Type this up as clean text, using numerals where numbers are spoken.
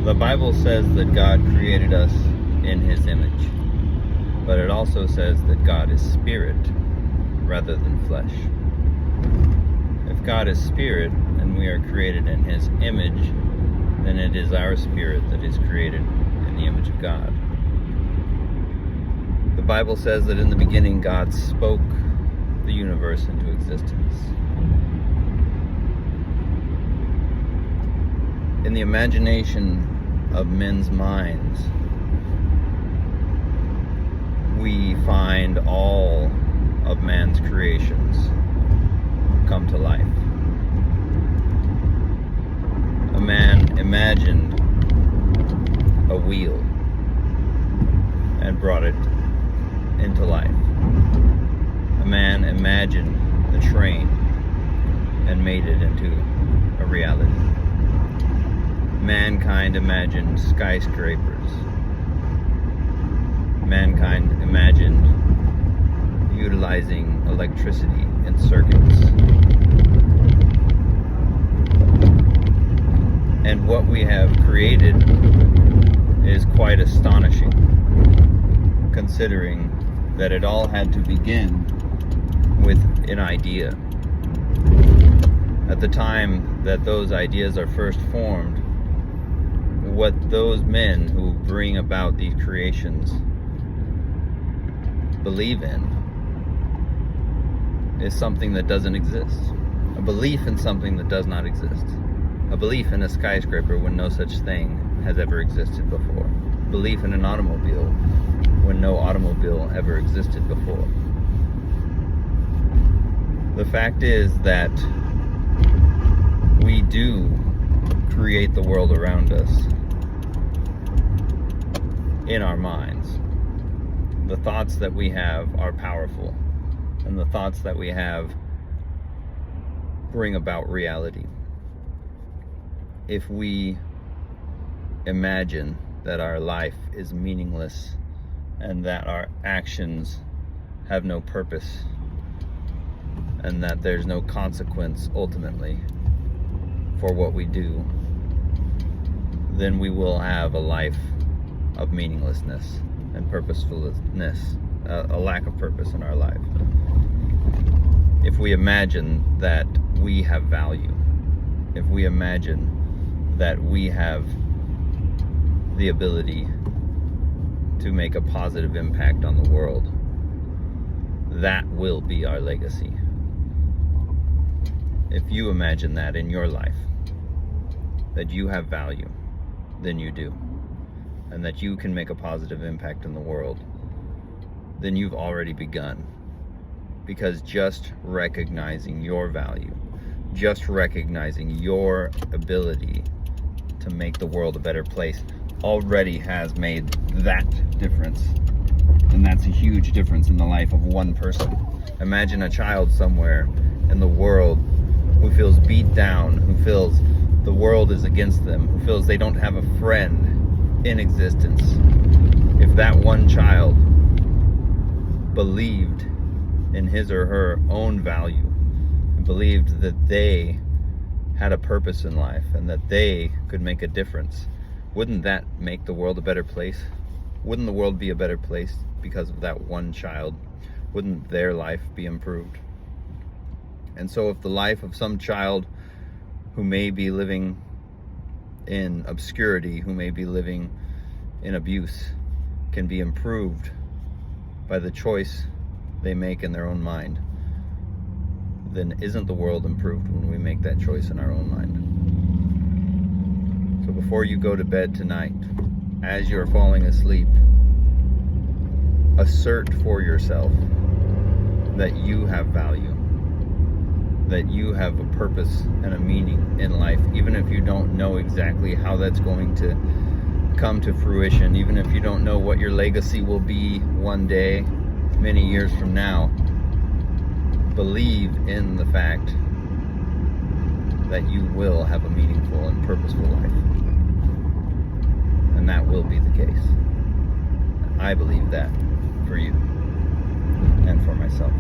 The Bible says that God created us in His image, but it also says that God is spirit rather than flesh. If God is spirit and we are created in His image, then it is our spirit that is created in the image of God. The Bible says that in the beginning God spoke the universe into existence. In the imagination of men's minds, we find all of man's creations come to life. A man imagined a wheel and brought it into life. A man imagined the train and made it into a reality. Mankind imagined skyscrapers. Mankind imagined utilizing electricity in circuits. And what we have created is quite astonishing, considering that it all had to begin with an idea. At the time that those ideas are first formed, what those men who bring about these creations believe in is something that doesn't exist. A belief in something that does not exist. A belief in a skyscraper when no such thing has ever existed before. Belief in an automobile when no automobile ever existed before. The fact is that we do create the world around us in our minds. The thoughts that we have are powerful, and the thoughts that we have bring about reality. If we imagine that our life is meaningless and that our actions have no purpose and that there's no consequence ultimately for what we do, then we will have a life of meaninglessness and purposefulness, a lack of purpose in our life. If we imagine that we have value, if we imagine that we have the ability to make a positive impact on the world, that will be our legacy. If you imagine that in your life, that you have value, then you do, and that you can make a positive impact in the world, then you've already begun. Because just recognizing your value, just recognizing your ability to make the world a better place already has made that difference. And that's a huge difference in the life of one person. Imagine a child somewhere in the world who feels beat down, who feels the world is against them, who feels they don't have a friend in existence. If that one child believed in his or her own value and believed that they had a purpose in life and that they could make a difference, wouldn't that make the world a better place? Wouldn't the world be a better place because of that one child? Wouldn't their life be improved? And so if the life of some child who may be living in obscurity, who may be living in abuse, can be improved by the choice they make in their own mind, then isn't the world improved when we make that choice in our own mind? So before you go to bed tonight, as you're falling asleep, assert for yourself that you have value, that you have a purpose and a meaning in life, even if you don't know exactly how that's going to come to fruition, even if you don't know what your legacy will be one day, many years from now. Believe in the fact that you will have a meaningful and purposeful life. And that will be the case. I believe that for you and for myself.